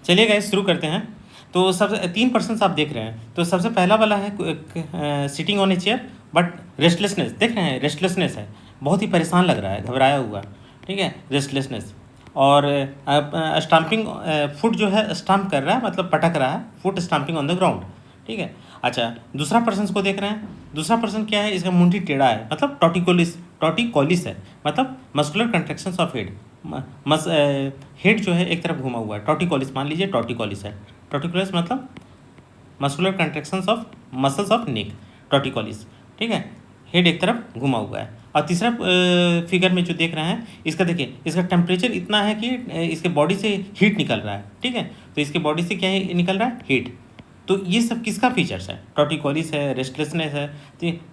चलिए गाइस शुरू करते हैं। तो सबसे 3 पर्सन्स आप देख रहे हैं। तो सबसे पहला वाला है sitting on a chair but restlessness, देख रहे हैं रेस्टलेसनेस है, बहुत ही परेशान लग रहा है, घबराया हुआ, ठीक है, रेस्टलेसनेस। और स्टम्पिंग फुट जो है स्टम्प कर रहा है, मतलब पटक रहा है, foot stumping on the ground, ठीक है। अच्छा, दूसरा पर्सन को देख रहे हैं। दूसरा पर्सन क्या है, इसका मुंडी टेढ़ा है, मतलब टॉटिकोलिस है, मतलब muscular contractions of head. Head जो है एक तरफ घुमा हुआ है, टॉटिकोलिस मान लीजिए, टॉटिकोलिस है। टॉटिकोलिस मतलब muscular contractions of muscles of neck, torticollis, ठीक है। हेड एक तरफ घुमा हुआ है। और तीसरा फिगर में जो देख रहे हैं, इसका देखिए, इसका टेम्परेचर इतना है कि इसके बॉडी से हीट निकल रहा है, ठीक है। तो इसके बॉडी से क्या है निकल रहा है, हीट। तो ये सब किसका फीचर्स है, टॉटिकोलिस है, रेस्टलेसनेस है।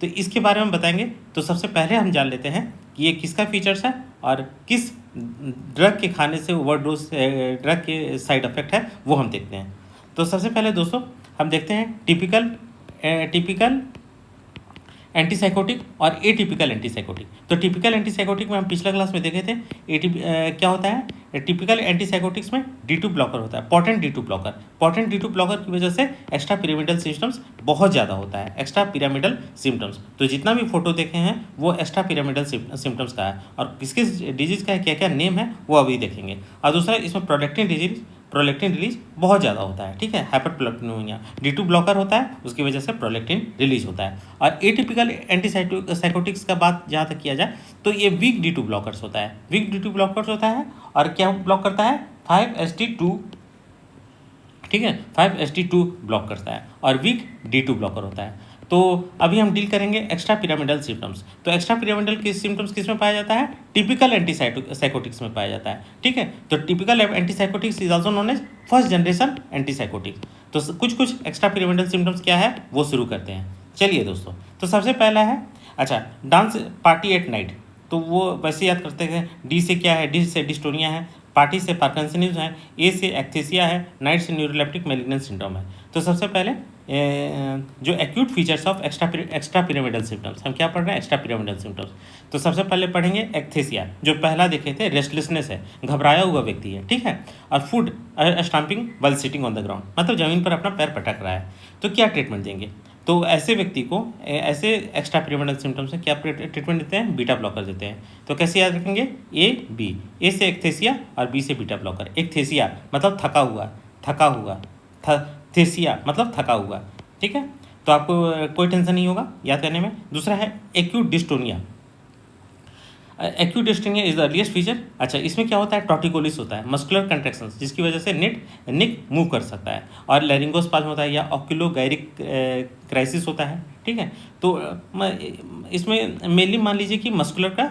तो इसके बारे में बताएंगे। तो सबसे पहले हम जान लेते हैं कि ये किसका फीचर्स है और किस ड्रग के खाने से ओवरडोज ड्रग के साइड इफेक्ट है, वो हम देखते हैं। तो सबसे पहले दोस्तों हम देखते हैं टिपिकल एंटीसाइकोटिक और एटिपिकल एंटीसाइकोटिक। तो टिपिकल एंटीसाइकोटिक में हम पिछले क्लास में देखे थे। क्या होता है टिपिकल एंटीसाइकोटिक्स में D2 ब्लॉकर होता है, potent D2 blocker. Potent D2 blocker की वजह से एक्स्ट्रा पिरामिडल सिम्टम्स बहुत ज़्यादा होता है, एक्स्ट्रा पिरामिडल सिम्टम्स। तो जितना भी फोटो देखे हैं वो एक्स्ट्रा पिरामिडल सिम्टम्स का है, और किसके डिजीज़ का क्या क्या नेम है वो अभी देखेंगे। और दूसरा इसमें प्रोलेक्टिन रिलीज बहुत ज़्यादा होता है, ठीक है, हाइपरप्रोलेक्टिनिमिया। D2 ब्लॉकर होता है, उसकी वजह से प्रोलेक्टिन रिलीज होता है। और एटिपिकल एंटीसाइकोटिक्स का बात जहाँ तक किया जाए तो ये वीक D2 ब्लॉकर्स होता है, वीक D2 ब्लॉकर्स होता है। और क्या ब्लॉक करता है, 5-HT2, ठीक है, 5-HT2 ब्लॉक करता है और वीक D2 ब्लॉकर होता है। तो अभी हम डील करेंगे एक्स्ट्रा पिरामिडल सिम्टम्स। तो एक्स्ट्रा पिरामिडल के सिम्टम्स किस में पाया जाता है, टिपिकल एंटीसाइकोटिक्स में पाया जाता है, ठीक है। तो typical antipsychotics is also known as first generation antipsychotics. तो कुछ एक्स्ट्रा पिरामिडल सिम्टम्स क्या है वो शुरू करते हैं। चलिए दोस्तों, तो सबसे पहला है, अच्छा, डांस पार्टी एट नाइट। तो वो वैसे याद करते हैं, डी से क्या है, डी से डिस्टोनिया है, पार्टी से पार्किंसनिज्म है, ए से एक्थेसिया है, नाइट से न्यूरोलेप्टिक मैलिग्नेंट सिंड्रोम है। तो सबसे पहले जो acute features of extra pyramidal symptoms, हम क्या पढ़ रहे हैं, एक्स्ट्रा पिरामिडल सिम्टम्स। तो सबसे पहले पढ़ेंगे एक्थेसिया, जो पहला देखे थे, रेस्टलेसनेस है, घबराया हुआ व्यक्ति है, ठीक है। और food stumping while sitting on the ground, मतलब जमीन पर अपना पैर पटक रहा है। तो क्या ट्रीटमेंट देंगे, तो ऐसे व्यक्ति को ऐसे एक्स्ट्रा पिरामिडल सिम्टम्स में क्या ट्रीटमेंट देते हैं, बीटा ब्लॉकर देते हैं। तो कैसे याद रखेंगे, ए से एक्थेसिया और बी से बीटा ब्लॉकर। एक्थेसिया मतलब थका हुआ, थेसिया मतलब थका हुआ, ठीक है। तो आपको कोई टेंशन नहीं होगा याद करने में। दूसरा है acute dystonia. Acute dystonia is the earliest feature. अच्छा, इसमें क्या होता है, टॉटिकोलिस होता है, मस्कुलर कंट्रैक्शंस, जिसकी वजह से निक मूव कर सकता है। और लैरिंगोस्पाज्म होता है या ऑक्यूलोगैरिक क्राइसिस होता है, ठीक है। तो इसमें मेनली मान लीजिए कि मस्कुलर का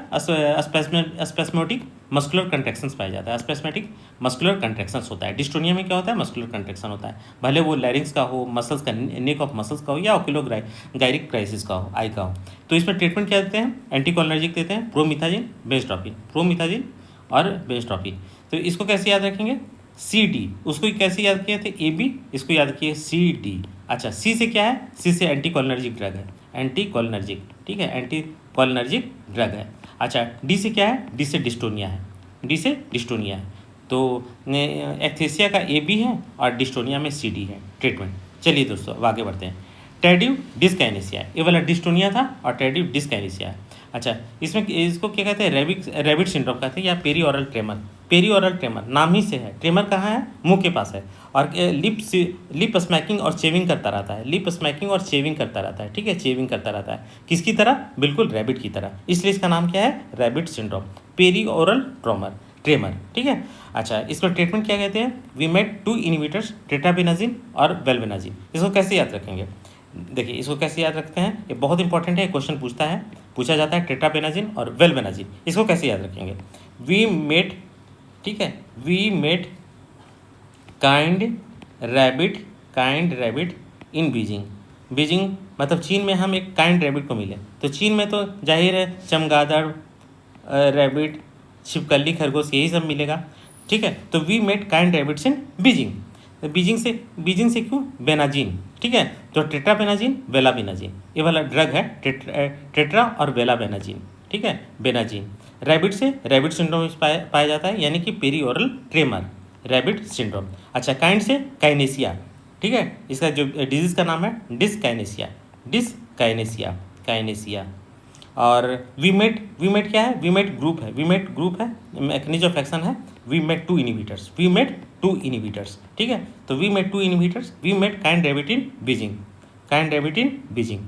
स्पेस्मेटिक मस्कुलर कंट्रैक्शंस पाया जाता है, स्पेस्मेटिक मस्कुलर कंट्रैक्शंस होता है। डिस्टोनिया में क्या होता है, मस्कुलर कंट्रैक्शन होता है, भले वो लैरिंग्स का हो, मसल्स का, नेक ऑफ मसल्स का हो, या ऑक्यूलोगैरिक क्राइसिस का हो, आई का हो। तो इसमें ट्रीटमेंट क्या देते हैं, एंटीकोलिनर्जिक देते हैं, प्रोमिथाजिन और बेंजट्रोपिन। तो इसको कैसे याद रखेंगे, CD, उसको कैसे याद किए थे, AB, इसको याद किए CD। अच्छा, C से क्या है, C से एंटीकोलिनर्जिक ड्रग है, एंटीकोलिनर्जिक, ठीक है, एंटीकोलिनर्जिक ड्रग है। अच्छा, D से क्या है, D से डिस्टोनिया है, तो एक्थेसिया का AB है और डिस्टोनिया में CD है ट्रीटमेंट। चलिए दोस्तों अब आगे बढ़ते हैं। टेडिव डिस्काइनेसिया, ये वाला डिस्टोनिया था और टेडिव डिस्काइनेसिया है। अच्छा, इसमें इसको क्या कहते हैं, रैबिट सिंड्रोम कहते हैं, या पेरीओरल ट्रेमर नाम ही से है। ट्रेमर कहाँ है, मुंह के पास है, और लिप स्मैकिंग और चेविंग करता रहता है, ठीक है, चेविंग करता रहता है, किसकी तरह, बिल्कुल रैबिट की तरह, इसलिए इसका नाम क्या है, रैबिट सिंड्रोम, पेरीओरल ट्रेमर, ठीक है। अच्छा, इसमें ट्रीटमेंट क्या कहते हैं, वी मेड 2 इनहिबिटर्स, टेट्राबेनाजिन और वेल्बेनाजिन। इसको कैसे याद रखेंगे, देखिए इसको कैसे याद रखते हैं, ये बहुत इंपॉर्टेंट है, क्वेश्चन पूछा जाता है, टेट्राबेनाजिन और वेल्बेनाजिन, इसको कैसे याद रखेंगे, वी मेड, ठीक है, we made kind rabbit in Beijing मतलब चीन में हम एक काइंड रैबिट को मिले। तो चीन में तो जाहिर है चमगादड़, रैबिट, छिपकली, खरगोश, यही सब मिलेगा, ठीक है। तो we made kind rabbits in Beijing से क्यों, बेनाजिन, ठीक है। तो टेट्राबेनाजिन, वेलाबेनाजिन, ये वाला ड्रग है, टेट्रा और वेलाबेनाजिन, ठीक है, बेनाजिन। रैबिट सिंड्रोम पाया जाता है, यानी कि पेरीओरल ट्रेमर, रैबिट सिंड्रोम। अच्छा, काइंड से काइनेसिया, ठीक है, इसका जो डिजीज़ का नाम है डिसकाइनेसिया, डिसकाइनेसिया, काइनेसिया। और वीमेट क्या है? वीमेट ग्रुप है, मैकेनिज्म ऑफ एक्शन है वीमेट 2 इनिबिटर्स, वीमेट 2 इनिबिटर्स, ठीक है। तो we met 2 inhibitors, we met kind rabbit in Beijing, kind rabbit in Beijing.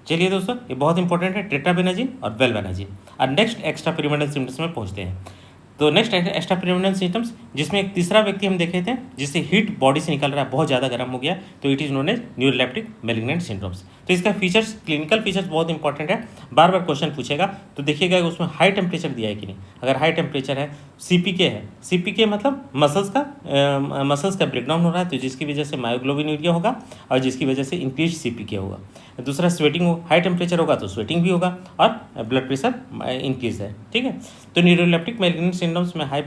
चलिए दोस्तों, ये बहुत इंपॉर्टेंट है, टेट्राबेनाजिन और वेलबेनाजिन। और नेक्स्ट एक्स्ट्रा पिरामिडल सिम्टम्स में पहुंचते हैं। तो नेक्स्ट एक्स्ट्रा पिरामिडल सिम्टम्स, जिसमें एक तीसरा व्यक्ति हम देखे थे जिससे हीट बॉडी से निकल रहा है, बहुत ज़्यादा गर्म हो गया, तो it is known as neuroleptic malignant syndromes. तो इसका फीचर्स, क्लिनिकल फीचर्स बहुत इंपॉर्टेंट है, बार बार क्वेश्चन पूछेगा। तो देखिएगा उसमें हाई टेम्परेचर दिया है कि नहीं। अगर हाई टेम्परेचर है, सीपीके है, सीपीके मतलब मसल्स का ब्रेकडाउन हो रहा है, तो जिसकी वजह से मायोग्लोबिनूरिया होगा और जिसकी वजह से इंक्रीज सीपीके होगा। दूसरा स्वेटिंग हो, हाई टेम्परेचर होगा तो स्वेटिंग भी होगा और ब्लड प्रेशर इंक्रीज है, ठीक है। तो न्यूरोलेप्टिक मैलिग्नेंट सिंड्रोम्स में high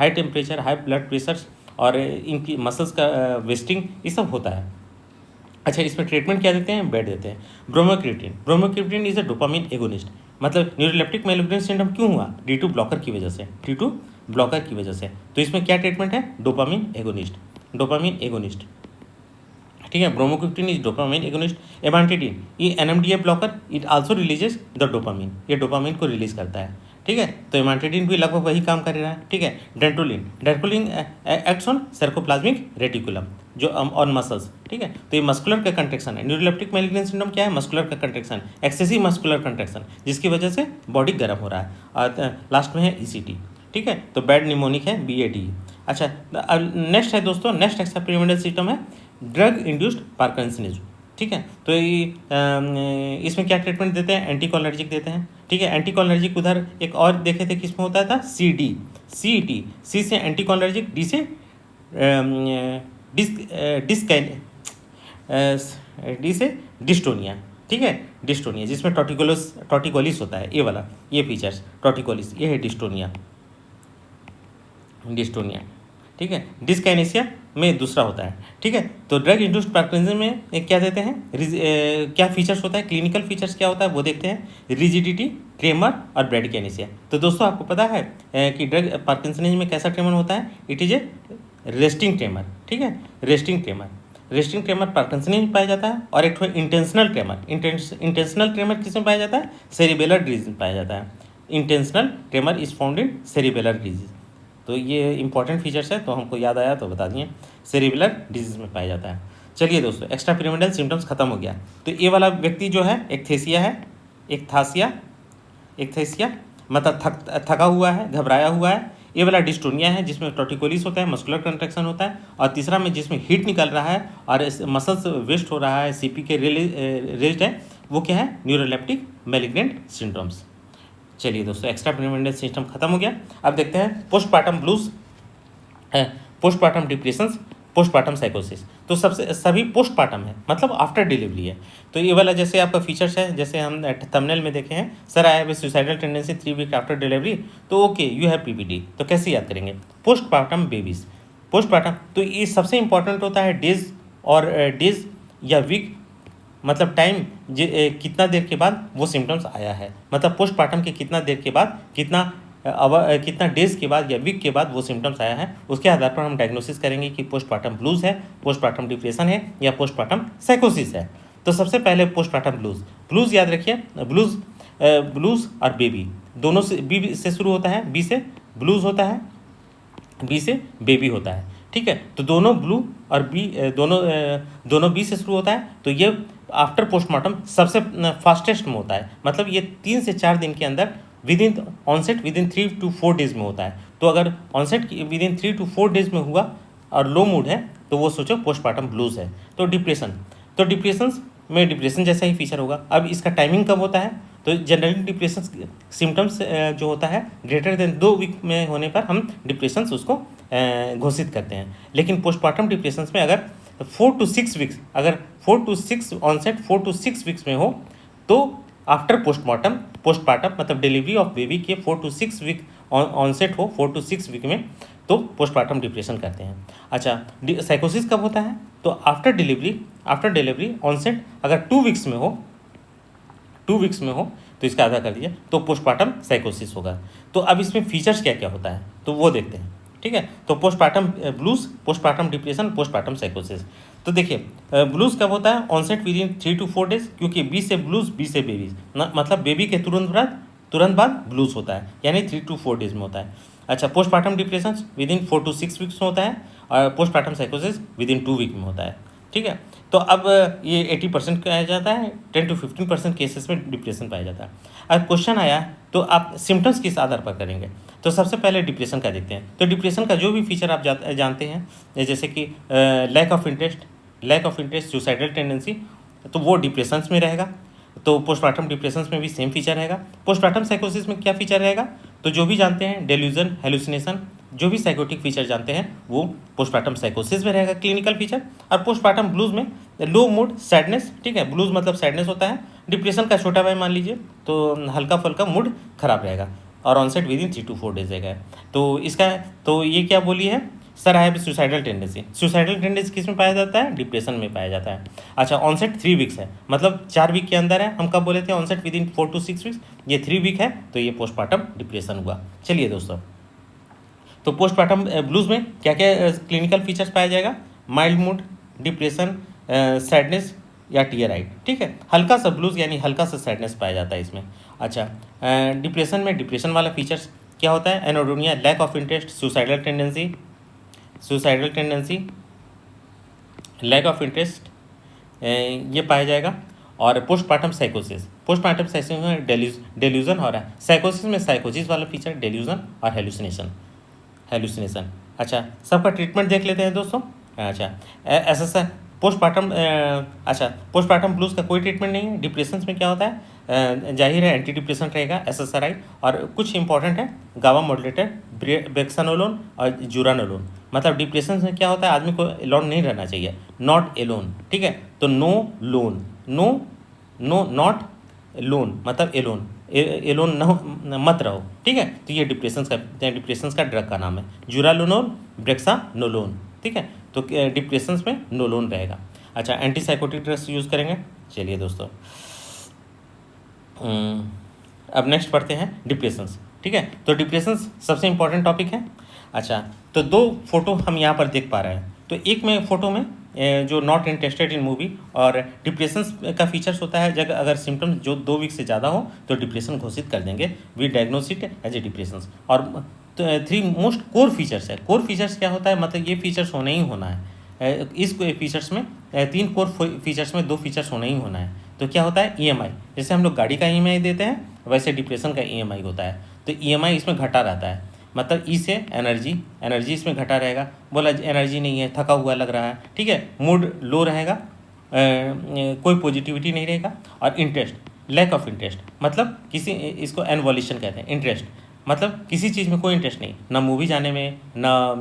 temperature, high blood pressure और इनकी मसल्स का वेस्टिंग, ये सब होता है। अच्छा, इसमें ट्रीटमेंट क्या देते हैं? बेड देते हैं। Bromocriptine is a dopamine agonist. मतलब न्यूरोलेप्टिक मैलिग्नेंट सिंड्रोम क्यों हुआ? D2 ब्लॉकर की वजह से, D2 ब्लॉकर की वजह से। तो इसमें क्या ट्रीटमेंट है? डोपामिन एगोनिस्ट, ठीक है। Bromocriptine is dopamine agonist. Amantadine, ये NMDA blocker, it also releases the dopamine, ये डोपामिन को रिलीज करता है, ठीक है। तो एमांटिडिन भी लगभग वही काम कर रहा है, ठीक है। डेंटोलिन एक्ट्स ऑन सार्कोप्लाज्मिक रेटिकुलम, जो ऑन मसल्स, ठीक है। तो ये मस्कुलर का कंट्रैक्शन है। न्यूरोलेप्टिक मैलिग्नेंट सिंड्रोम क्या है? मस्कुलर का कंट्रैक्शन, एक्सेसिव मस्कुलर कंट्रैक्शन, जिसकी वजह से बॉडी गर्म हो रहा है। और लास्ट में है ECT, ठीक है। तो बैड निमोनिक है, BAD। अच्छा, नेक्स्ट है दोस्तों, नेक्स्ट एक्स्ट्रा पिरामिडल सिस्टम है ड्रग इंड्यूस्ड पार्किंसनिज्म, ठीक है। तो ये इसमें क्या ट्रीटमेंट देते हैं? एंटीकोलिनर्जिक देते हैं, ठीक है। एंटीकोलिनर्जिक उधर एक और देखे थे किसमें होता था? CET, C से एंटीकोलिनर्जिक, D से डिस्टोनिया, ठीक है, डिस्टोनिया, जिसमें टॉर्टिकोलिस होता है, ये वाला, ये फीचर्स टॉर्टिकोलिस, ये है डिस्टोनिया, ठीक है। डिस्काइनेसिया में दूसरा होता है, ठीक है। तो ड्रग इंड्यूस्ड पार्किंसनिज्म में क्या देते हैं? क्या फीचर्स होता है? क्लिनिकल फीचर्स क्या होता है वो देखते हैं। रिजिडिटी, ट्रेमर और ब्रैडिकिनेसिया। तो दोस्तों आपको पता है कि ड्रग पार्किंसनिज्म में कैसा ट्रेमर होता है? It is a resting tremor, ठीक है। रेस्टिंग ट्रेमर पार्किंसनिज्म में पाया जाता है। और एक इंटेंशनल ट्रेमर किसमें पाया जाता है? सेरिबेलर डिजीज में पाया जाता है। Intentional tremor is found in cerebellar disease. तो ये इंपॉर्टेंट फीचर्स है, तो हमको याद आया तो बता दिए, सेरिबेलर डिजीज में पाया जाता है। चलिए दोस्तों, एक्स्ट्रा पिरामिडल सिम्टम्स खत्म हो गया। तो ये वाला व्यक्ति जो है एकथेसिया है, एकथेसिया मतलब थका हुआ है, घबराया हुआ है। ये वाला डिस्टोनिया है, जिसमें टॉर्टिकोलिस होता है, मस्कुलर कंट्रैक्शन होता है। और तीसरा में जिसमें हीट निकल रहा है और मसल्स वेस्ट हो रहा है, CPK रेज्ड है, वो क्या है? Neuroleptic malignant syndromes. चलिए दोस्तों, एक्स्ट्रा पिरामिडल सिस्टम खत्म हो गया। अब देखते हैं postpartum blues, postpartum depressions, postpartum साइकोसिस। तो सभी पोस्टपार्टम है, मतलब आफ्टर डिलीवरी है। तो ये वाला जैसे आपका फीचर्स है, जैसे हम थंबनेल में देखे हैं, sir I have a suicidal tendency 3 week after delivery, तो ओके यू हैव PPD। तो कैसे याद करेंगे? पोस्टपार्टम बेबीज, पोस्टपार्टम, तो ये सबसे इंपॉर्टेंट होता है डेज या वीक, मतलब टाइम कितना देर के बाद वो सिम्टम्स आया है, मतलब पोस्टपार्टम के कितना देर के बाद, कितना डेज के बाद या वीक के बाद वो सिम्टम्स आया है, उसके आधार पर हम डायग्नोसिस करेंगे कि पोस्टपार्टम ब्लूज है, पोस्टपार्टम डिप्रेशन है या पोस्टपार्टम साइकोसिस है। तो सबसे पहले पोस्टपार्टम ब्लूज याद रखिए। ब्लूज और बेबी दोनों से, बी से शुरू होता है, बी से ब्लूज होता है, बी से बेबी होता है, ठीक है। तो दोनों ब्लू और बी दोनों बी से शुरू होता है। तो ये आफ्टर पोस्टमार्टम सबसे फास्टेस्ट में होता है, मतलब ये 3 से 4 दिन के अंदर ऑनसेट विदिन 3 to 4 डेज में होता है। तो अगर ऑनसेट विदिन 3 to 4 डेज में हुआ और लो मूड है तो वो सोचो पोस्टपार्टम ब्लूज है। तो डिप्रेशन जैसा ही फीचर होगा। अब इसका टाइमिंग कब होता है? तो जनरली डिप्रेशन सिम्टम्स जो होता है ग्रेटर देन 2 वीक में होने पर हम डिप्रेशन उसको घोषित करते हैं। लेकिन पोस्टपार्टम डिप्रेशन में अगर 4 to 6 वीक्स, अगर 4 to 6 ऑनसेट 4 to 6 वीक्स में हो तो आफ्टर पोस्टपार्टम मतलब डिलीवरी ऑफ बेबी के 4 to 6 वीक ऑनसेट हो, 4 to 6 वीक में, तो पोस्टपार्टम डिप्रेशन कहते हैं। अच्छा, साइकोसिस कब होता है? तो आफ्टर डिलीवरी ऑनसेट अगर 2 वीक्स में हो, तो इसका आधा कर दिया, तो पोस्टपार्टम साइकोसिस होगा। तो अब इसमें फीचर्स क्या क्या होता है तो वो देखते हैं। ठीक है। तो postpartum blues, postpartum depression, postpartum साइकोसिस। तो देखिए ब्लूज कब होता है? Onset within 3 to 4 days, क्योंकि बी से ब्लूज, बी से बेबीज, मतलब बेबी के तुरंत बाद ब्लूज होता है, यानी 3 to 4 days में होता है। अच्छा, postpartum depression with in 4 to 6 weeks में होता है, और पोस्टपार्टम साइकोसिस विद इन 2 week में होता है, ठीक है। तो अब ये 80% पाया जाता है, 10 to 15% केसेस में डिप्रेशन पाया जाता है। अब क्वेश्चन आया तो आप सिम्टम्स किस आधार पर करेंगे? तो सबसे पहले डिप्रेशन का देखते हैं। तो डिप्रेशन का जो भी फीचर आप जानते हैं, जैसे कि lack of interest, suicidal tendency, तो वो डिप्रेशंस में रहेगा। तो पोस्टमार्टम डिप्रेशंस में भी सेम फीचर रहेगा। पोस्टमार्टम साइकोसिस में क्या फीचर रहेगा? तो जो भी जानते हैं डेल्यूजन, हेलुसिनेशन, जो भी साइकोटिक फीचर जानते हैं वो पोस्टमार्टम साइकोसिस में रहेगा क्लिनिकल फीचर। और पोस्टमार्टम ब्लूज में लो मूड, सैडनेस, ठीक है, ब्लूज मतलब सैडनेस होता है। डिप्रेशन का छोटा भाई मान लीजिए, तो हल्का फुल्का मूड खराब रहेगा, और onset within 3 to 4 days रहेगा। तो इसका तो ये क्या बोली है सर, है सुसाइडल टेंडेंसी किस में पाया जाता है? डिप्रेशन में पाया जाता है। अच्छा, ऑनसेट 3 weeks है, मतलब 4 week के अंदर है। हम कब बोले थे? Onset within 4 to 6 weeks, ये 3 week है, तो ये पोस्टमार्टम डिप्रेशन हुआ। चलिए दोस्तों, तो पोस्टमार्टम ब्लूज में क्या क्या क्लिनिकल फीचर्स पाया जाएगा? माइल्ड मूड, डिप्रेशन, सैडनेस या टीयर आई, ठीक है, हल्का सा ब्लूज यानी हल्का सा सैडनेस पाया जाता है इसमें। अच्छा, डिप्रेशन में डिप्रेशन वाला फीचर्स क्या होता है? Anhedonia, lack of interest, suicidal tendency, lack of interest, ये पाया जाएगा। और पोस्टमार्टम साइकोसिस में डेल्यूजन हो रहा है। साइकोसिस में साइकोसिस वाला फीचर, डेल्यूजन और हेलुसिनेशन। अच्छा, सबका ट्रीटमेंट देख लेते हैं दोस्तों। अच्छा, ऐसा पोस्टमार्टम ब्लूज का कोई ट्रीटमेंट नहीं है। डिप्रेशन में क्या होता है? जाहिर है एंटी डिप्रेशन रहेगा, SSRI, और कुछ इंपॉर्टेंट है गावा मॉड्यूलेटर, ब्रेक्सानोलोन और जूरानोलोन। मतलब डिप्रेशन में क्या होता है? आदमी को एलोन नहीं रहना चाहिए, नॉट एलोन, ठीक है। तो नॉट लोन मतलब एलोन मत रहो, ठीक है। तो ये डिप्रेशन का ड्रग का नाम है, जूरालोनोल, ब्रेक्सानोलोन, ठीक है। तो डिप्रेशन में नोलोन रहेगा। अच्छा, एंटीसाइकोटिक ड्रग्स यूज़ करेंगे। चलिए दोस्तों, अब नेक्स्ट पढ़ते हैं डिप्रेशंस, ठीक है। तो डिप्रेशंस सबसे इंपॉर्टेंट टॉपिक है। अच्छा, तो 2 फोटो हम यहाँ पर देख पा रहे हैं। तो एक में फ़ोटो में जो नॉट इंटरेस्टेड इन मूवी, और डिप्रेशंस का फीचर्स होता है जब अगर सिम्टम्स जो 2 week से ज़्यादा हो तो डिप्रेशन घोषित कर देंगे, we diagnose it as a depressions. और 3 मोस्ट कोर फीचर्स है। कोर फीचर्स क्या होता है? मतलब ये फीचर्स होना ही होना है। इस फीचर्स में 3 कोर फीचर्स में 2 फीचर्स होना ही होना है। तो क्या होता है? EMI, जैसे हम लोग गाड़ी का EMI देते हैं, वैसे डिप्रेशन का EMI होता है। तो EMI इसमें घटा रहता है, मतलब ई से एनर्जी इसमें घटा रहेगा। बोला एनर्जी नहीं है, थका हुआ लग रहा है, ठीक है, मूड लो रहेगा, कोई पॉजिटिविटी नहीं रहेगा। और इंटरेस्ट, लैक ऑफ इंटरेस्ट, मतलब किसी, इसको एनवॉल्यूशन कहते हैं। इंटरेस्ट मतलब किसी चीज़ में कोई इंटरेस्ट नहीं, ना मूवी जाने में, ना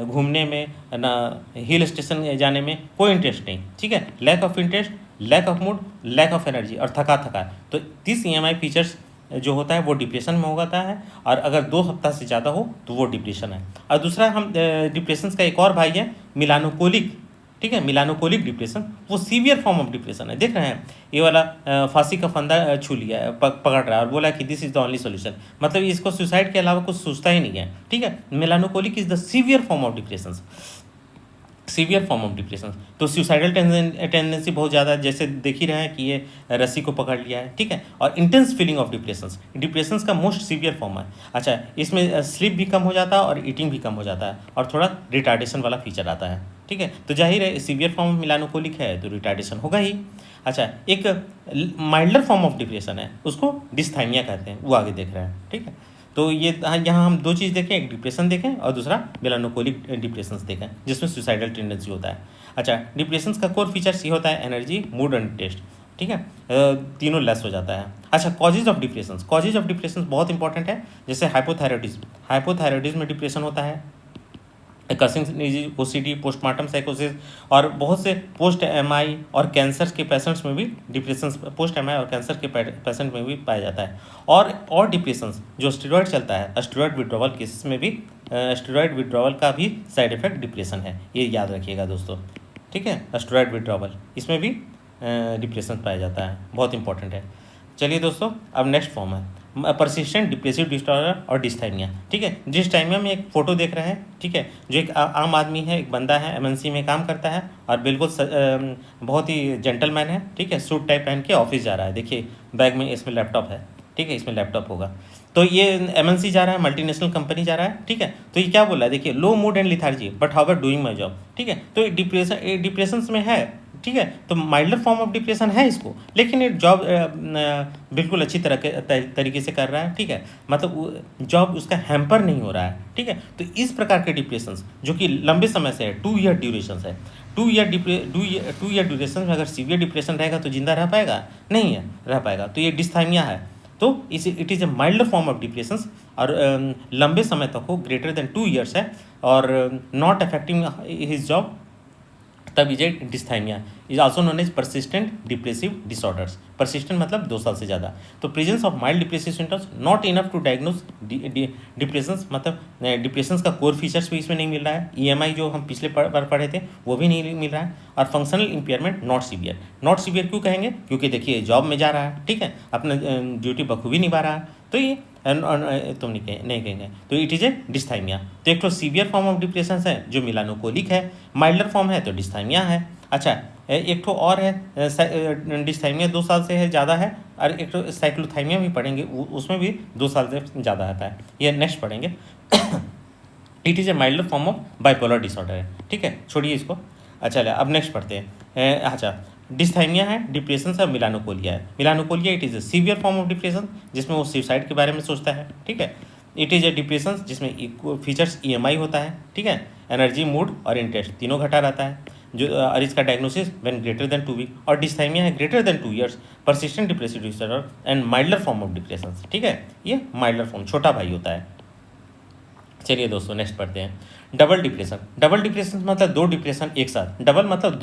घूमने में, ना हिल स्टेशन जाने में कोई इंटरेस्ट नहीं, ठीक है। Lack of interest, lack of mood, lack of energy और थका। तो 30 EMI फीचर्स जो होता है वो डिप्रेशन में होता है, और अगर 2 हफ्ता से ज़्यादा हो तो वो डिप्रेशन है। और दूसरा हम डिप्रेशन का एक और भाई है मिलानोकोलिक, ठीक है। मिलानोकोलिक डिप्रेशन वो सीवियर फॉर्म ऑफ डिप्रेशन है। देख रहे हैं ये वाला फांसी का फंदा छू लिया है, पकड़ रहा है और बोला कि this is the only solution, मतलब इसको सुसाइड के अलावा कुछ सोचता ही नहीं है, ठीक है। Melancholic is the severe form of depression, तो सुसाइडल टेंडेंसी बहुत ज़्यादा, जैसे देख ही रहे हैं कि ये रस्सी को पकड़ लिया है, ठीक है। और इंटेंस फीलिंग ऑफ डिप्रेशंस का मोस्ट सीवियर फॉर्म है। अच्छा, इसमें स्लीप भी कम हो जाता है और ईटिंग भी कम हो जाता है, और थोड़ा रिटार्डेशन वाला फीचर आता है, ठीक है। तो जाहिर है सीवियर फॉर्म में मिलानोकोलिक है तो रिटार्डेशन होगा ही। अच्छा, एक माइल्डर फॉर्म ऑफ डिप्रेशन है, उसको डिस्थाइमिया कहते हैं, वो आगे देख रहे हैं, ठीक है। तो ये यहाँ हम 2 चीज़ देखें, एक डिप्रेशन देखें और दूसरा मेलानोकोलिक डिप्रेशन देखें जिसमें सुसाइडल टेंडेंसी होता है। अच्छा, डिप्रेशन का कोर फीचर्स ये होता है एनर्जी, मूड एंड टेस्ट, ठीक है, तीनों लेस हो जाता है। अच्छा, कॉजेज ऑफ डिप्रेशन बहुत इंपॉर्टेंट है, जैसे हाइपोथायरॉयडिज्म में डिप्रेशन होता है, कसिंग OCD, पोस्टमार्टम साइकोसिस, और बहुत से पोस्ट MI और कैंसर के पेशेंट्स में भी डिप्रेशन, पोस्ट MI और कैंसर के पेशेंट में भी पाया जाता है। और डिप्रेशन जो स्टेरॉयड चलता है, स्टेरॉयड विड्रॉवल केसेस में भी स्टेरॉयड विड्रॉवल का भी साइड इफेक्ट डिप्रेशन है, ये याद रखिएगा दोस्तों, ठीक है। स्टेरॉयड विड्रॉवल इसमें भी डिप्रेशन पाया जाता है, बहुत इंपॉर्टेंट है। चलिए दोस्तों, अब नेक्स्ट फॉर्म है परसिस्टेंट डिप्रेसिव डिसऑर्डर और डिस्थाइमिया। ठीक है, डिस्थाइमिया में एक फ़ोटो देख रहे हैं, ठीक है, जो एक आम आदमी है, एक बंदा है, एमएनसी में काम करता है और बिल्कुल बहुत ही जेंटलमैन है, ठीक है, सूट टाइप पहन के ऑफिस जा रहा है। देखिए बैग में इसमें लैपटॉप है, ठीक है, इसमें लैपटॉप होगा। तो ये एमएनसी जा रहा है, मल्टीनेशनल कंपनी जा रहा है, ठीक है। तो ये क्या बोल रहा है, देखिए, low mood and lethargy but how are doing my job, ठीक है। तो डिप्रेशन में है, ठीक है, तो माइल्डर फॉर्म ऑफ डिप्रेशन है इसको, लेकिन ये जॉब बिल्कुल अच्छी तरीके से कर रहा है, ठीक है, मतलब जॉब उसका हैम्पर नहीं हो रहा है, ठीक है। तो इस प्रकार के डिप्रेशन जो कि लंबे समय से है, 2 ईयर ड्यूरेशन है, 2 ईयर ड्यूरेशन में अगर सीवियर डिप्रेशन रहेगा तो जिंदा रह पाएगा, नहीं है रह पाएगा। तो ये डिस्थाइमिया है। तो it is A milder form of depression और लंबे समय तक हो, ग्रेटर देन 2 ईयर्स है और नॉट अफेक्टिंग हिज जॉब, तब is a dysthymia. Is also known as persistent depressive disorders. Persistent मतलब 2 साल से ज़्यादा। तो presence of mild depressive symptoms not enough to diagnose depressions, मतलब डिप्रेशंस का कोर फीचर्स भी इसमें नहीं मिल रहा है। ईएमआई जो हम पिछले बार पढ़े थे वो भी नहीं मिल रहा है। और functional impairment not severe. Not severe क्यों कहेंगे, क्योंकि देखिए जॉब में जा रहा है, ठीक है, अपना ड्यूटी बखूबी निभा रहा है, तो ये तुम नहीं कहेंगे। तो इट इज़ ए डिस्थाइमिया। तो एक तो सीवियर फॉर्म ऑफ डिप्रेशन है जो मिलानोकोलिक है, माइल्डर फॉर्म है तो डिस्थाइमिया है। अच्छा, एक तो और है डिस्थाइमिया 2 साल से है ज़्यादा है, और एक तो साइक्लोथाइमिया भी पढ़ेंगे, उसमें भी 2 साल से ज़्यादा आता है, ये नेक्स्ट पढ़ेंगे। It is A milder form of bipolar disorder है, ठीक है, छोड़िए इसको। अच्छा, अब नेक्स्ट पढ़ते हैं। अच्छा, डिस्थाइमिया है, डिप्रेशन है, मिलानोकोलिया है। Melancholia it is a severe form of depression जिसमें वो सुसाइड के बारे में सोचता है, ठीक है। इट इज़ ए डिप्रेशन जिसमें फीचर्स ईएमआई होता है, ठीक है, एनर्जी, मूड और इंटरेस्ट तीनों घटा रहता है, जो और इसका diagnosis when greater than 2 week. और डिस्थाइमिया है greater than 2 years, persistent depressive disorder and milder form of depression, ठीक है, ये माइल्डर फॉर्म छोटा भाई होता है। चलिए दोस्तों नेक्स्ट पढ़ते हैं। Double depression. डबल डिप्रेशन मतलब 2 डिप्रेशन एक साथ। डबल मतलब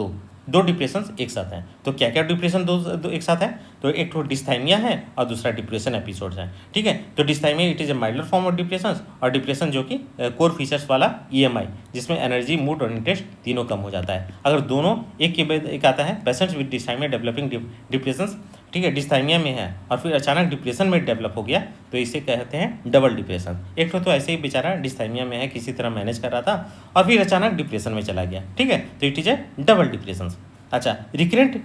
2 डिप्रेशन एक साथ हैं। तो क्या क्या डिप्रेशन दो एक साथ है, तो एक तो डिस्थाइमिया है और दूसरा डिप्रेशन एपिसोड्स है, ठीक है। तो डिस्थाइमिया it is A milder form of depression, और डिप्रेशन जो कि कोर फीचर्स वाला ईएमआई जिसमें एनर्जी, मूड और इंटरेस्ट तीनों कम हो जाता है। अगर दोनों एक के बाद एक आता है, पेशेंट्स विद डिस्थाइमिया डेवलपिंग डिप्रेशन, ठीक है, डिस्थाइमिया में है और फिर अचानक डिप्रेशन में डेवलप हो गया, तो इसे कहते हैं डबल डिप्रेशन। एक तो ऐसे ही बेचारा डिस्थाइमिया में है, किसी तरह मैनेज कर रहा था और फिर अचानक डिप्रेशन में चला गया, ठीक है, तो it is A double depression. अच्छा, रिकरेंट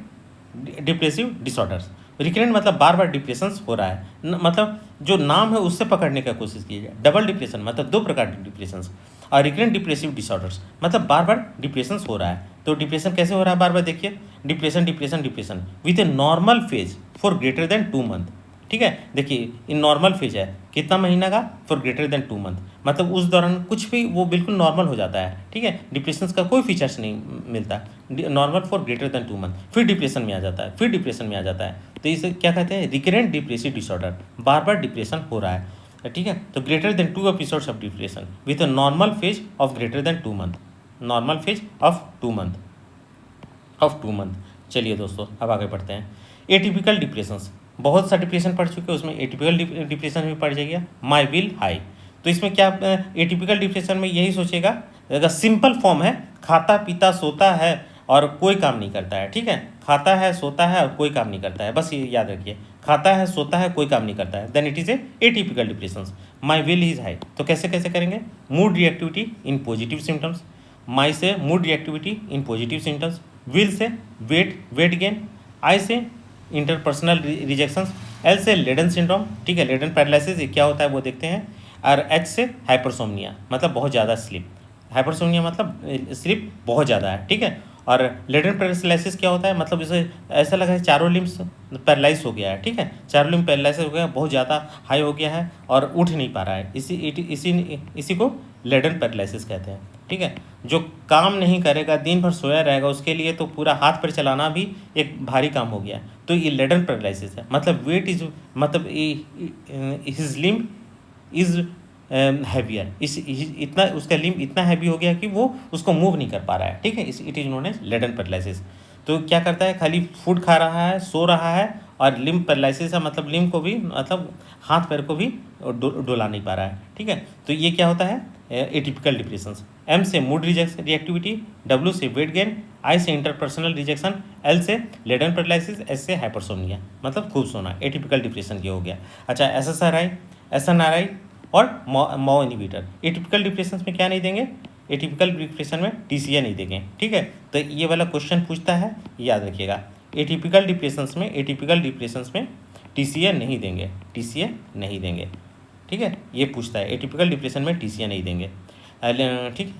डिप्रेसिव डिसऑर्डर्स। रिकरेंट मतलब बार बार डिप्रेशन हो रहा है, मतलब जो नाम है उससे पकड़ने का कोशिश कीजिए। डबल डिप्रेशन मतलब 2 प्रकार के डिप्रेशन, और रिकरेंट डिप्रेसिव डिसऑर्डर्स मतलब बार बार डिप्रेशन हो रहा है। तो डिप्रेशन कैसे हो रहा है बार बार, देखिए, depression with a normal phase for greater than 2 month, ठीक है। देखिए इन नॉर्मल फेज है कितना महीना का, फॉर ग्रेटर देन 2 मंथ, मतलब उस दौरान कुछ भी वो बिल्कुल नॉर्मल हो जाता है, ठीक है, डिप्रेशन का कोई फीचर्स नहीं मिलता, normal for greater than 2 month, फिर डिप्रेशन में आ जाता है, फिर डिप्रेशन में आ जाता है। तो इसे क्या कहते हैं, रिकरेंट डिप्रेसिव डिसऑर्डर, बार बार डिप्रेशन हो रहा है, ठीक है। तो greater than 2 episodes of depression with a normal phase of greater than 2 month, normal phase of 2 month. चलिए दोस्तों अब आगे बढ़ते हैं। एटिपिकल डिप्रेशंस, बहुत सा डिप्रेशन पढ़ चुके हैं, उसमें एटिपिकल डिप्रेशन भी पढ़ जाइए। माई विल हाई, तो इसमें क्या, एटिपिकल डिप्रेशन में यही सोचेगा, अगर सिंपल फॉर्म है, खाता पीता सोता है और कोई काम नहीं करता है, ठीक है, खाता है सोता है और कोई काम नहीं करता है, बस ये याद रखिए, खाता है सोता है कोई काम नहीं करता है, then it is a atypical depression. My will is high, तो कैसे करेंगे, mood reactivity in positive symptoms, my से mood reactivity in positive symptoms, will से वेट गेन, आई से इंटरपर्सनल रिजेक्शंस, एल से लेडन सिंड्रोम, ठीक है, लेडन पैरालिसिस ये क्या होता है वो देखते हैं, और एच से हाइपरसोमनिया मतलब बहुत ज़्यादा स्लीप, हाइपरसोमनिया मतलब स्लीप बहुत ज़्यादा है, ठीक है। और लेडन पैरालिसिस क्या होता है, मतलब इसे ऐसा लगा है चारों लिम्स पैरालाइज हो गया है, ठीक है, चारों लिम्स पैरालाइज हो गया, बहुत ज़्यादा हाई हो गया है और उठ नहीं पा रहा है, इसी को लेडन पैरालिसिस कहते हैं, ठीक है। जो काम नहीं करेगा, दिन भर सोया रहेगा, उसके लिए तो पूरा हाथ पैर चलाना भी एक भारी काम हो गया, तो ये लेडन पैरालिसिस है। मतलब वेट इज मतलब हिज लिम्ब इज हैवियर, इतना उसका लिम्ब इतना हैवी हो गया कि वो उसको मूव नहीं कर पा रहा है, ठीक है, it is known as leaden paralysis. तो क्या करता है, खाली फूड खा रहा है, सो रहा है और लिम्ब पैरालिसिस है, मतलब लिम्ब को भी, मतलब हाथ पैर को भी डोला नहीं पा रहा है, ठीक है। तो ये क्या होता है, एटिपिकल डिप्रेशन। एम से मूड रिएक्टिविटी, डब्ल्यू से वेट गेन, आई से इंटरपर्सनल रिजेक्शन, एल से लेडन पैरालिसिस, एस से हाइपरसोनिया, मतलब खूब सोना, एटिपिकल डिप्रेशन ये हो गया। अच्छा, SSRI, SNRI और मो इनहिबिटर। एटिपिकल डिप्रेशन में क्या नहीं देंगे, एटिपिकल डिप्रेशन में TCA नहीं देंगे, ठीक है। तो ये वाला क्वेश्चन पूछता है, याद रखिएगा, एटिपिकल डिप्रेशंस में TCA नहीं देंगे, TCA नहीं देंगे, ठीक है। ये पूछता है एटिपिकल डिप्रेशन में TCA नहीं देंगे, ठीक।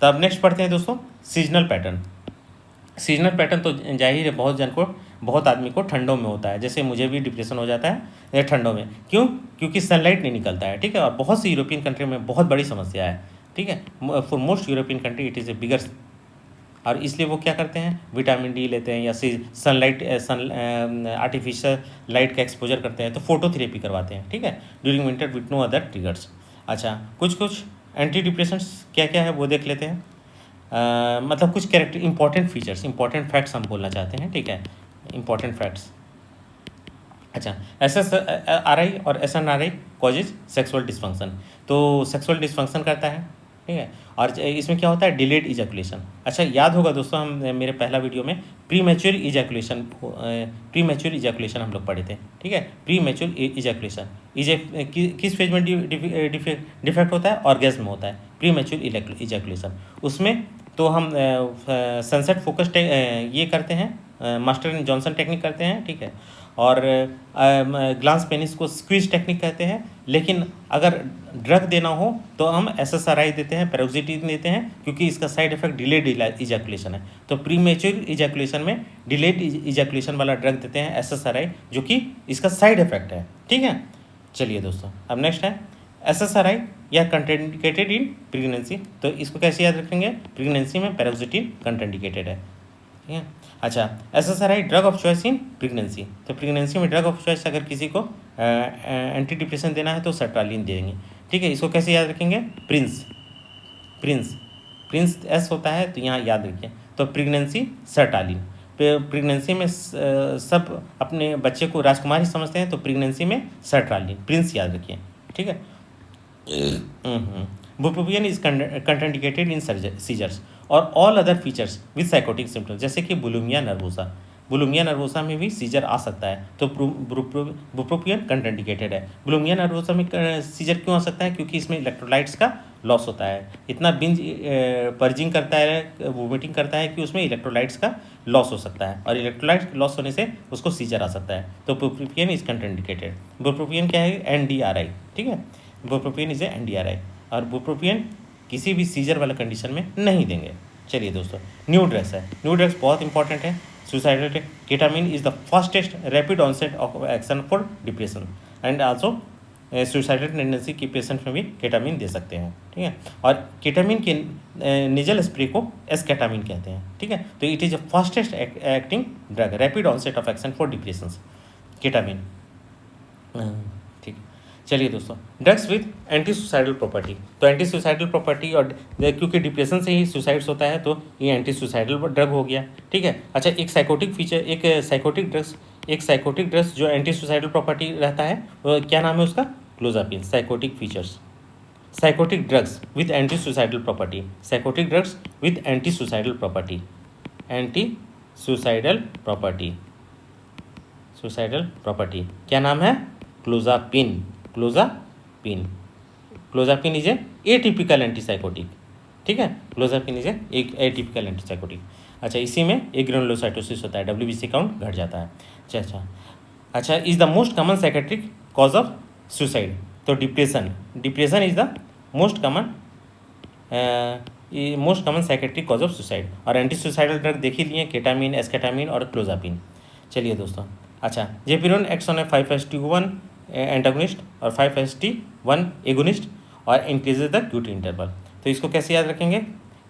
तब नेक्स्ट पढ़ते हैं दोस्तों, सीजनल पैटर्न। सीजनल पैटर्न तो जाहिर है बहुत आदमी को ठंडों में होता है, जैसे मुझे भी डिप्रेशन हो जाता है ठंडों में। क्यों? क्योंकि सनलाइट नहीं निकलता है, ठीक है। और बहुत सी यूरोपियन कंट्री में बहुत बड़ी समस्या है, ठीक है। For most European country it is a bigger, और इसलिए वो क्या करते हैं, विटामिन डी लेते हैं या सनलाइट आर्टिफिशियल लाइट का एक्सपोजर करते हैं, तो फोटोथेरेपी करवाते हैं, ठीक है, during winter with no other triggers. अच्छा, कुछ एंटी डिप्रेशेंट्स क्या क्या है वो देख लेते हैं। मतलब कुछ character important features, important facts हम बोलना चाहते हैं, ठीक है, इंपॉर्टेंट फैक्ट्स। अच्छा, SSRI और SNRI कॉजेज सेक्सुअल डिस्फंक्शन, तो सेक्सुअल डिस्फंक्शन करता है, ठीक है। और इसमें क्या होता है, डिलेड इजैकुलेशन। अच्छा, याद होगा दोस्तों, हम मेरे पहला वीडियो में प्रीमेच्योर इजैकुलेशन हम लोग पढ़े थे, ठीक है। प्रीमेच्योर इजैकुलेशन किस फेज में डिफेक्ट होता है, ऑर्गेज्म होता है प्रीमेच्योर इजैकुलेशन। उसमें तो हम सनसेट फोकस ये करते हैं, मास्टर एंड जॉनसन टेक्निक करते हैं, ठीक है। और ग्लांस पेनिस को स्क्वीज टेक्निक कहते हैं। लेकिन अगर ड्रग देना हो तो हम SSRI देते हैं, पैरोक्सिटिन देते हैं, क्योंकि इसका साइड इफेक्ट डिलेड इजैकुलेशन है। तो प्रीमेच्योर इजैकुलेशन में डिलेड इजैकुलेशन वाला ड्रग देते हैं SSRI, जो कि इसका साइड इफेक्ट है, ठीक है। चलिए दोस्तों, अब नेक्स्ट है SSRI या कंट्राइंडिकेटेड इन प्रेगनेंसी। तो इसको कैसे याद रखेंगे, प्रेगनेंसी में पैरोक्सिटिन कंट्राइंडिकेटेड है, ठीक है। अच्छा, SSRI drug of choice in pregnancy. तो प्रेगनेंसी में ड्रग ऑफ चॉइस अगर किसी को एंटी डिप्रेशन देना है तो सर्ट्रालिन देंगे, ठीक है। इसको कैसे याद रखेंगे, प्रिंस S होता है, तो यहाँ याद रखिए। तो प्रेगनेंसी सर्ट्रालिन, प्रेगनेंसी में सब अपने बच्चे को राजकुमारी समझते हैं, तो प्रेगनेंसी में सर्ट्रालिन, प्रिंस याद रखिए, ठीक है। Bupropion is contraindicated in seizures और all other features with psychotic symptoms, जैसे कि बुलिमिया नर्वोसा में भी सीजर आ सकता है, तो बुप्रोपियन कंट्राइंडिकेटेड है। बुलिमिया नर्वोसा में सीजर क्यों आ सकता है, क्योंकि इसमें इलेक्ट्रोलाइट्स का लॉस होता है, इतना बिंज पर्जिंग करता है, वोमिटिंग करता है कि उसमें इलेक्ट्रोलाइट्स का लॉस हो सकता है, और इलेक्ट्रोलाइट लॉस होने से उसको सीजर आ सकता है। तो बुप्रोपियन इज कंट्राइंडिकेटेड। बुप्रोपियन क्या है, NDRI, ठीक है। बुप्रोपियन इज ए NDRI, और बुप्रोपियन किसी भी सीजर वाला कंडीशन में नहीं देंगे। चलिए दोस्तों, न्यू ड्रग्स है, न्यू ड्रग्स बहुत इंपॉर्टेंट है। Suicidal ketamine is the fastest rapid onset of action for depression and also suicidal tendency की पेशेंट में भी केटामिन दे सकते हैं, ठीक है। और केटामिन के निजल स्प्रे को एस्केटामिन कहते हैं, ठीक है। तो it is a fastest acting drug, rapid onset of action for depression, ketamine, ठीक है। चलिए दोस्तों, drugs with anti suicidal property. तो एंटी सुसाइडल प्रॉपर्टी, और क्योंकि डिप्रेशन से ही सुसाइड्स होता है, तो ये एंटी सुसाइडल ड्रग हो गया, ठीक है। अच्छा, एक साइकोटिक ड्रग्स जो एंटी सुसाइडल प्रॉपर्टी रहता है, वो क्या नाम है उसका, clozapine. Psychotic features, psychotic drugs with anti suicidal property, psychotic drugs with anti suicidal property, suicidal property क्या नाम है, clozapine is a atypical antipsychotic, ठीक है। Clozapine is a atypical antipsychotic. अच्छा, इसी में एक ग्रेनुलोसाइटोसिस होता है, WBC काउंट घट जाता है। अच्छा, is the most common psychiatric cause of suicide. तो depression is the most common psychiatric cause of suicide. और एंटी सुसाइडल ड्रग देख ही लिए, केटामिन, एस्केटामिन और क्लोजापिन। चलिए दोस्तों, अच्छा, gepirone acts on a 5-HT1 antagonist और 5-HT1 एगोनिस्ट और इंक्रीजेज द QT इंटरवल। तो इसको कैसे याद रखेंगे,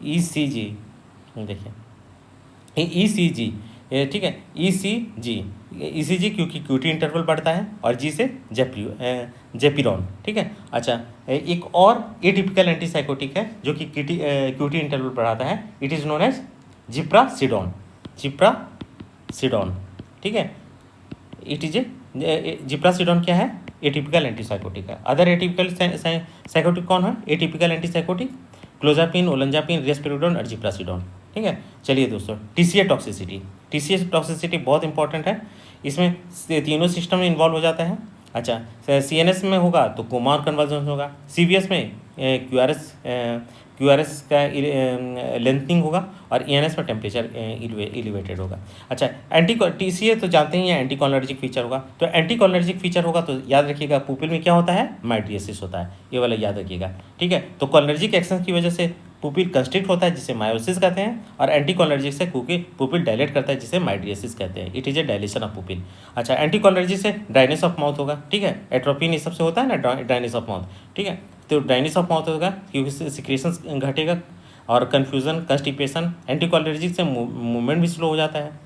ECG, देखिए ECG, ठीक है, ECG क्योंकि QT इंटरवल बढ़ता है, और G से जेपिरोन, ठीक है। अच्छा, एक और एटिपिकल एंटीसाइकोटिक है जो कि QT इंटरवल बढ़ाता है, इट इज़ नोन एज जिप्रासिडोन, ठीक है। इट इज ए जिप्रासिडोन क्या है, एटिपिकल एंटीसाइकोटिक है। अदर एटिपिकल साइकोटिक कौन है, एटिपिकल एंटीसाइकोटिक क्लोजापिन, ओलंजापिन, रेस्पेरिडोन और जिप्रासिडोन। ठीक है, चलिए दोस्तों, टीसीए टॉक्सिसिटी। टीसीए टॉक्सिसिटी बहुत इंपॉर्टेंट है, इसमें तीनों सिस्टम में इन्वॉल्व हो जाता है। अच्छा, सीएनएस में होगा तो कोमा और कन्वर्जेंस होगा, सीवीएस में क्यूआरएस का लेंथनिंग होगा और ईएनएस में टेम्परेचर एलिवेटेड होगा। अच्छा, टीसीए तो जानते ही हैं एंटी कोलिनर्जिक फीचर होगा, तो एंटी कोलिनर्जिक फीचर होगा तो याद रखिएगा पुपिल में क्या होता है, माइड्रियसिस होता है, ये वाला याद रखिएगा। ठीक है, तो कोलिनर्जिक एक्शन की वजह से पुपिल कंस्ट्रिक्ट होता है जिसे मायोसिस कहते हैं, और एंटी कोलिनर्जिक से पुपिल डायलेट करता है जिसे माइड्रियसिस कहते हैं। It is a dilation of pupil. अच्छा, एंटी कोलिनर्जिक से ड्राइनेस ऑफ माउथ होगा। ठीक है, एट्रोपिन ये सबसे होता है ना, ड्राइनेस ऑफ माउथ। ठीक है, तो ड्राइनेस ऑफ माउथ होगा क्योंकि सिक्रेशन घटेगा, और कन्फ्यूजन, कंस्टिपेशन। एंटी कोलिनर्जिक से मूवमेंट भी स्लो हो जाता है।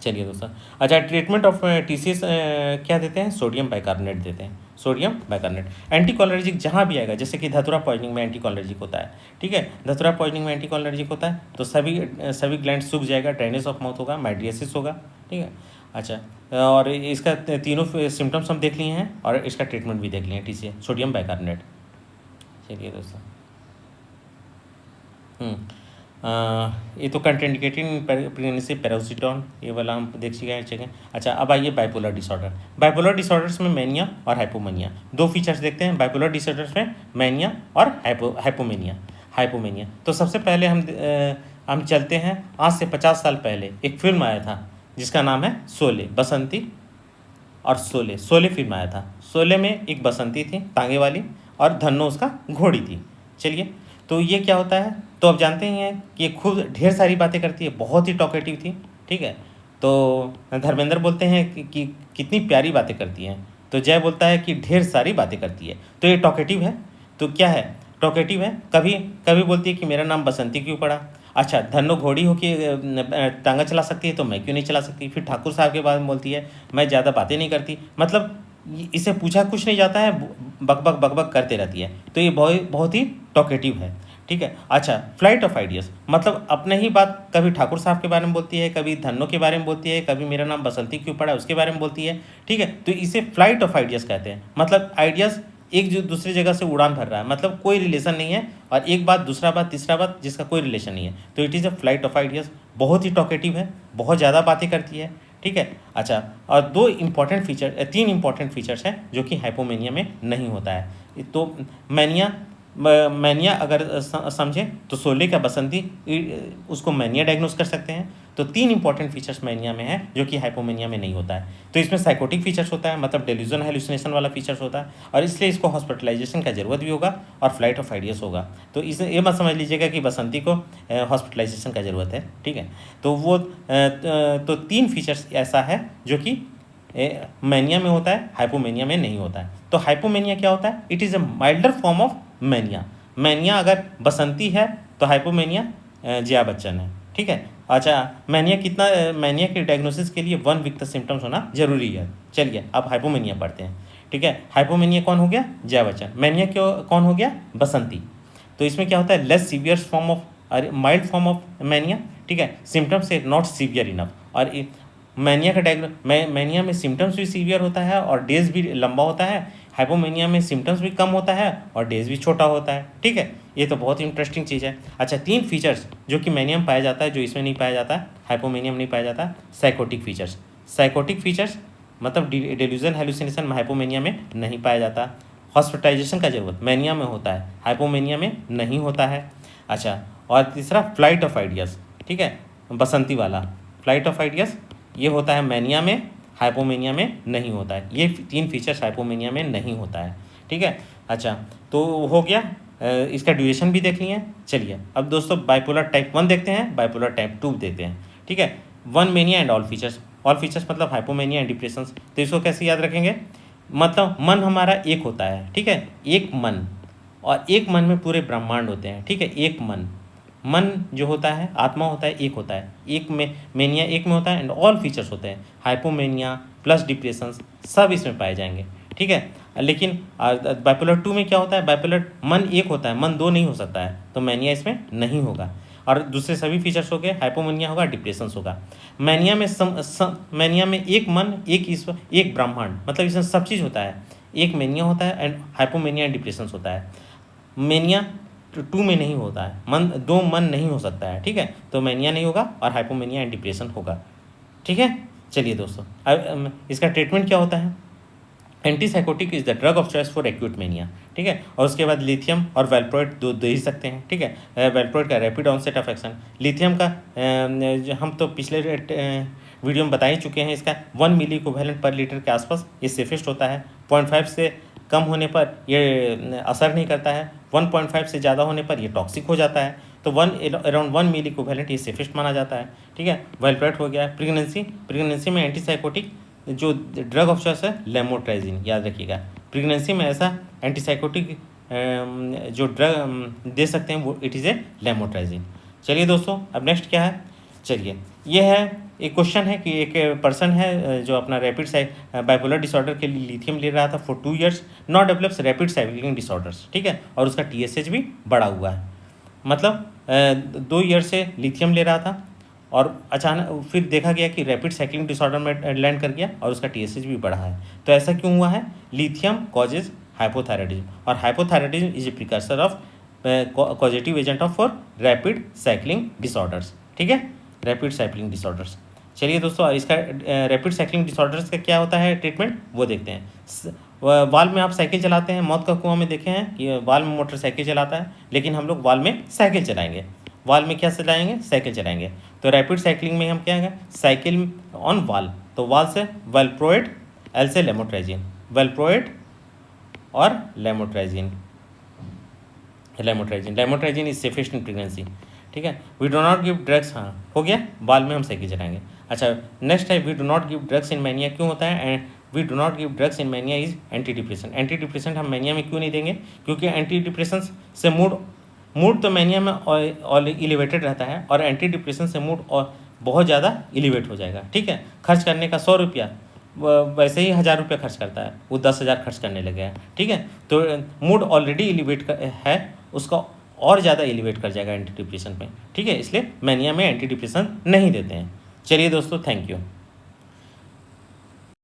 चलिए दोस्तों, अच्छा, ट्रीटमेंट ऑफ टीसीएस क्या देते हैं, सोडियम बाइकार्बोनेट देते हैं, सोडियम बाइकार्बोनेट। एंटी कोलिनर्जिक जहाँ भी आएगा, जैसे कि धतूरा पॉइजनिंग में एंटी कोलिनर्जिक होता है। ठीक है, धतूरा पॉइजनिंग में एंटी कोलिनर्जिक होता है तो सभी ग्लैंड सूख जाएगा, ड्राइनेस ऑफ माउथ होगा, माइड्रियसिस होगा। ठीक है, अच्छा, और इसका तीनों सिम्टम्स हम देख लिए हैं और इसका ट्रीटमेंट भी देख लिए हैं, टीसीए सोडियम बाइकार्बोनेट। चलिए दोस्तों, ये तो कंट्राइंडिकेटेड प्रेगनेंसी पैरासिटोन, ये वाला हम देख चुके। अच्छा, अब आइए बाइपोलर डिसऑर्डर। बाइपोलर डिसऑर्डर्स में मैनिया और हाइपोमेनिया, दो फीचर्स देखते हैं बाइपोलर डिसऑर्डर्स में, मैनिया और हाइपोमेनिया। तो सबसे पहले हम चलते हैं, आज से 50 साल पहले एक फिल्म आया था जिसका नाम है शोले, बसंती और शोले फिल्म आया था। शोले में एक बसंती थी तांगे वाली और धन्नो उसका घोड़ी थी। चलिए, तो ये क्या होता है, तो आप जानते ही हैं कि ये खूब ढेर सारी बातें करती है, बहुत ही टॉकेटिव थी। ठीक है, तो धर्मेंद्र बोलते हैं कि कितनी प्यारी बातें करती हैं, तो जय बोलता है कि ढेर सारी बातें करती है। तो ये टॉकेटिव है, तो क्या है, टॉकेटिव है। कभी कभी बोलती है कि मेरा नाम बसंती क्यों पड़ा। अच्छा, धन्नो घोड़ी हो कि टांगा चला सकती है तो मैं क्यों नहीं चला सकती। फिर ठाकुर साहब के बारे में बोलती है मैं ज़्यादा बातें नहीं करती, मतलब इसे पूछा कुछ नहीं जाता है, बक करते रहती है। तो ये बहुत ही टॉकेटिव है। ठीक है, अच्छा, फ्लाइट ऑफ आइडियाज़, मतलब अपने ही बात कभी ठाकुर साहब के बारे में बोलती है, कभी धन्नो के बारे में बोलती है, कभी मेरा नाम बसंती क्यों पड़ा उसके बारे में बोलती है। ठीक है, तो इसे फ्लाइट ऑफ आइडियाज़ कहते हैं, मतलब आइडियाज़ एक जो दूसरी जगह से उड़ान भर रहा है, मतलब कोई रिलेशन नहीं है, और एक बात दूसरा बात तीसरा बात जिसका कोई रिलेशन नहीं है, तो it is a flight of ideas. बहुत ही टॉकेटिव है, बहुत ज़्यादा बातें करती है। ठीक है, अच्छा, और तीन इंपॉर्टेंट फीचर्स हैं जो कि हाइपोमेनिया में नहीं होता है। तो मैनिया अगर समझें तो शोले का बसंती उसको मैनिया डायग्नोस कर सकते हैं। तो तीन इंपॉर्टेंट फीचर्स मैनिया में है जो कि हाइपोमेनिया में नहीं होता है। तो इसमें साइकोटिक फीचर्स होता है, मतलब डेल्यूजन हेलुसिनेशन वाला फीचर्स होता है, और इसलिए इसको हॉस्पिटलाइजेशन का ज़रूरत भी होगा और फ्लाइट ऑफ आइडियाज़ होगा। तो इसे ये मत समझ लीजिएगा कि बसंती को हॉस्पिटलाइजेशन का ज़रूरत है। ठीक है, तो तीन फीचर्स ऐसा है जो कि मैनिया में होता है, हाइपोमेनिया में नहीं होता है। तो हाइपोमेनिया क्या होता है, it is a milder form of mania अगर बसंती है तो हाइपोमेनिया जया बच्चन है। ठीक है, अच्छा, मैनिया के डायग्नोसिस के लिए 1 वीक तक सिम्टम्स होना जरूरी है। चलिए, अब हाइपोमेनिया पढ़ते हैं। ठीक है, हाइपोमेनिया कौन हो गया, जया बच्चन। मैनिया कौन हो गया, बसंती। तो इसमें क्या होता है, less severe form of, mild form of mania. ठीक है, सिम्टम्स से नॉट सीवियर इनफ, और मैनिया में सिम्टम्स भी सीवियर होता है और डेज भी लंबा होता है। हाइपोमेनिया में सिम्टम्स भी कम होता है और डेज भी छोटा होता है। ठीक है, ये तो बहुत इंटरेस्टिंग चीज़ है। अच्छा, 3 फीचर्स जो कि मैनिया में पाया जाता है, जो इसमें नहीं पाया जाता, हाइपोमेनिया में नहीं पाया जाता। साइकोटिक फीचर्स मतलब डेल्यूजन हेलुसिनेशन हाइपोमेनिया में नहीं पाया जाता। हॉस्पिटलाइजेशन का ज़रूरत मैनिया में होता है, हाइपोमेनिया में नहीं होता है। अच्छा, और तीसरा फ्लाइट ऑफ आइडियाज़। ठीक है, बसंती वाला फ्लाइट ऑफ आइडियाज़ ये होता है मैनिया में, हाइपोमेनिया में नहीं होता है। ये 3 फीचर्स हाइपोमेनिया में नहीं होता है। ठीक है, अच्छा, तो हो गया, इसका ड्यूरेशन भी देख लिए। चलिए, अब दोस्तों बाइपोलर टाइप 1 देखते हैं, बाइपोलर टाइप 2 देखते हैं। ठीक है, 1 मेनिया एंड ऑल फीचर्स मतलब हाइपोमेनिया एंड डिप्रेशंस। तो इसको कैसे याद रखेंगे, मतलब मन हमारा एक होता है। ठीक है, एक मन, और एक मन में पूरे ब्रह्मांड होते हैं। ठीक है, एक मन जो होता है, आत्मा होता है, एक होता है, एक में मेनिया एक में होता है, एंड ऑल फीचर्स होते हैं, हाइपोमेनिया प्लस डिप्रेशंस सब इसमें पाए जाएंगे। ठीक है, लेकिन बाइपोलर 2 में क्या होता है, बाइपोलर मन एक होता है, मन दो नहीं हो सकता है, तो मैनिया इसमें नहीं होगा। और दूसरे सभी फीचर्स हो गए, हाइपोमेनिया होगा, डिप्रेशन होगा। मैनिया में मैनिया में एक मन, एक ईश्वर, एक ब्रह्मांड, मतलब इसमें सब चीज़ होता है। एक मैनिया होता है एंड हाइपोमेनिया एंड डिप्रेशन होता है। मैनिया टू में नहीं होता है, मन दो मन नहीं हो सकता है, ठीक है। तो मैनिया नहीं होगा और हाइपोमेनिया एंड डिप्रेशन होगा, ठीक है। चलिए दोस्तों, अब इसका ट्रीटमेंट क्या होता है। Antipsychotic is the drug of choice for acute mania, ठीक है। और उसके बाद लिथियम और वेल्प्रोइड दो दे ही सकते हैं, ठीक है। वेल्प्रोइड का rapid onset of action, lithium का हम तो पिछले वीडियो में बता ही चुके हैं, इसका 1 मिली इक्विवेलेंट पर लीटर के आसपास ये सेफेस्ट होता है। 0.5 से कम होने पर ये असर नहीं करता है, 1.5 से ज़्यादा होने पर ये टॉक्सिक हो जाता है। तो अराउंड 1 मिली इक्विवेलेंट ये सेफेस्ट माना जाता है, ठीक है। वेल्प्रोइड हो गया। प्रेगनेंसी में एंटीसाइकोटिक जो ड्रग ऑफ चॉइस है लेमोट्राइजिन, याद रखिएगा। प्रेगनेंसी में ऐसा एंटीसाइकोटिक जो ड्रग दे सकते हैं वो इट इज़ ए लेमोट्राइजिन। चलिए दोस्तों, अब नेक्स्ट क्या है, चलिए ये है एक क्वेश्चन है कि एक पर्सन है जो अपना रैपिड बाइपोलर डिसऑर्डर के लिए लिथियम ले रहा था for 2 years, not develops rapid cycling disorders, ठीक है। और उसका TSH भी बढ़ा हुआ है, मतलब 2 years से लिथियम ले रहा था और अचानक फिर देखा गया कि रैपिड साइक्लिंग डिसऑर्डर में लैंड कर गया और उसका TSH भी बढ़ा है। तो ऐसा क्यों हुआ है। लिथियम कॉजेज हाइपोथायराइडिज्म और hypothyroidism is a precursor of causative agent of for rapid cycling disorders, ठीक है, रैपिड साइक्लिंग डिसऑर्डर्स। चलिए दोस्तों, इसका रैपिड साइक्लिंग डिसऑर्डर्स का क्या होता है ट्रीटमेंट वो देखते हैं। वाल में आप साइकिल चलाते हैं, मौत का कुआं में देखे हैं कि वाल में मोटरसाइकिल चलाता है, लेकिन हम लोग वाल में साइकिल चलाएंगे। वाल में क्या चलाएंगे, साइकिल चलाएंगे। तो रैपिड साइक्लिंग में हम क्या है, साइकिल ऑन वाल, तो वाल से वेल्प्रोइड, एल से लेमोट्राइजिन, वेल्प्रोइड और lamotrigine is safest in pregnancy, ठीक है। We do not give drugs, हाँ हो गया, बाल में हम साइकिल चलाएंगे। अच्छा, नेक्स्ट है we do not give drugs in mania, क्यों होता है। And we do not give drugs in mania is anti depression. Anti depression हम मैनिया में क्यों नहीं देंगे, क्योंकि एंटी डिप्रेशन से मूड तो मैनिया में और एलिवेटेड रहता है और एंटी डिप्रेशन से मूड और बहुत ज़्यादा एलिवेट हो जाएगा, ठीक है। खर्च करने का 100 रुपया वैसे ही 1000 रुपया खर्च करता है, वो 10,000 खर्च करने लगे हैं, ठीक है। तो मूड ऑलरेडी एलिवेट है, उसका और ज़्यादा एलिवेट कर जाएगा एंटी डिप्रेशन में, ठीक है। इसलिए मैनिया में एंटी डिप्रेशन नहीं देते हैं। चलिए दोस्तों, थैंक यू।